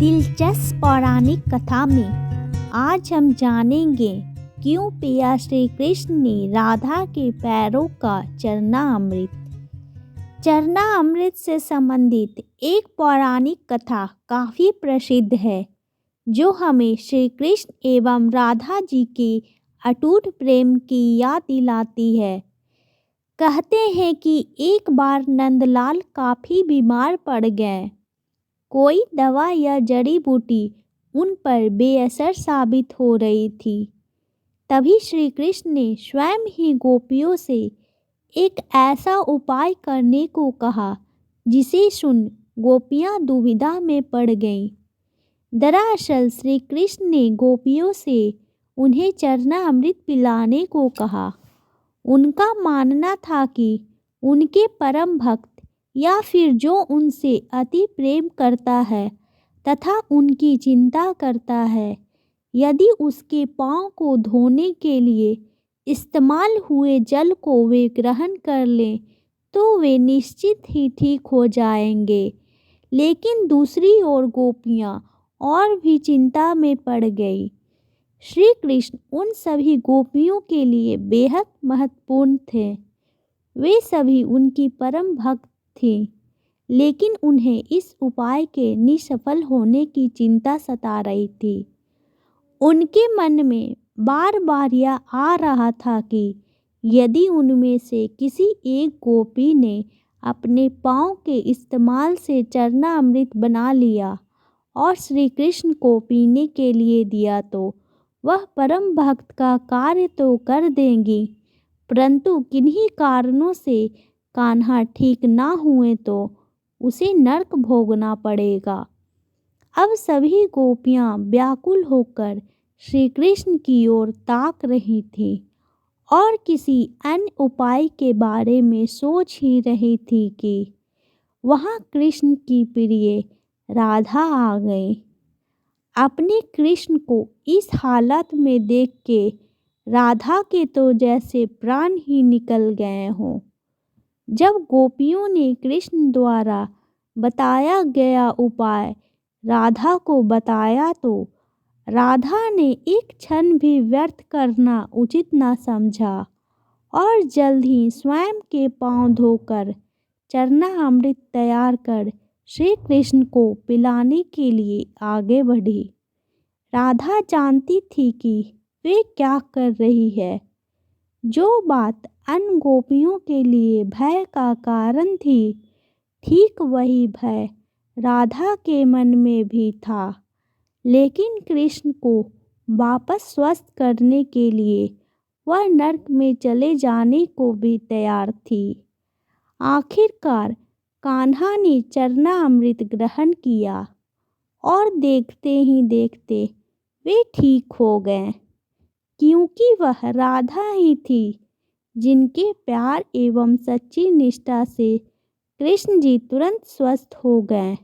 दिलचस्प पौराणिक कथा में आज हम जानेंगे क्यों पिया श्री कृष्ण ने राधा के पैरों का चरणामृत से संबंधित एक पौराणिक कथा काफ़ी प्रसिद्ध है जो हमें श्री कृष्ण एवं राधा जी के अटूट प्रेम की याद दिलाती है। कहते हैं कि एक बार नंदलाल काफ़ी बीमार पड़ गए। कोई दवा या जड़ी बूटी उन पर बेअसर साबित हो रही थी। तभी श्री कृष्ण ने स्वयं ही गोपियों से एक ऐसा उपाय करने को कहा जिसे सुन गोपियां दुविधा में पड़ गईं। दरअसल श्री कृष्ण ने गोपियों से उन्हें चरणामृत पिलाने को कहा। उनका मानना था कि उनके परम भक्त या फिर जो उनसे अति प्रेम करता है तथा उनकी चिंता करता है, यदि उसके पाँव को धोने के लिए इस्तेमाल हुए जल को वे ग्रहण कर लें तो वे निश्चित ही ठीक हो जाएंगे। लेकिन दूसरी ओर गोपियाँ और भी चिंता में पड़ गई। श्री कृष्ण उन सभी गोपियों के लिए बेहद महत्वपूर्ण थे। वे सभी उनकी परम भक्त थीं, लेकिन उन्हें इस उपाय के निष्फल होने की चिंता सता रही थी। उनके मन में बार बार यह आ रहा था कि यदि उनमें से किसी एक गोपी ने अपने पाँव के इस्तेमाल से चरणामृत बना लिया और श्री कृष्ण को पीने के लिए दिया तो वह परम भक्त का कार्य तो कर देंगी, परंतु किन्हीं कारणों से कान्हा ठीक ना हुए तो उसे नरक भोगना पड़ेगा। अब सभी गोपियां व्याकुल होकर श्री कृष्ण की ओर ताक रही थीं और किसी अन्य उपाय के बारे में सोच ही रही थी कि वहां कृष्ण की प्रिय राधा आ गई। अपने कृष्ण को इस हालत में देख के राधा के तो जैसे प्राण ही निकल गए हों। जब गोपियों ने कृष्ण द्वारा बताया गया उपाय राधा को बताया तो राधा ने एक क्षण भी व्यर्थ करना उचित न समझा और जल्द ही स्वयं के पांव धोकर चरणामृत तैयार कर श्री कृष्ण को पिलाने के लिए आगे बढ़ी। राधा जानती थी कि वे क्या कर रही है। जो बात अन्य गोपियों के लिए भय का कारण थी, ठीक वही भय राधा के मन में भी था। लेकिन कृष्ण को वापस स्वस्थ करने के लिए वह नरक में चले जाने को भी तैयार थी। आखिरकार कान्हा ने चरणामृत ग्रहण किया और देखते ही देखते वे ठीक हो गए, क्योंकि वह राधा ही थी जिनके प्यार एवं सच्ची निष्ठा से कृष्ण जी तुरंत स्वस्थ हो गए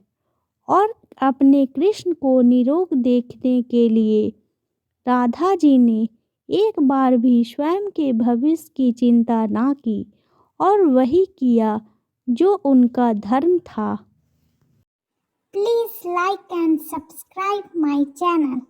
और अपने कृष्ण को निरोग देखने के लिए राधा जी ने एक बार भी स्वयं के भविष्य की चिंता ना की और वही किया जो उनका धर्म था। Please like and subscribe my channel.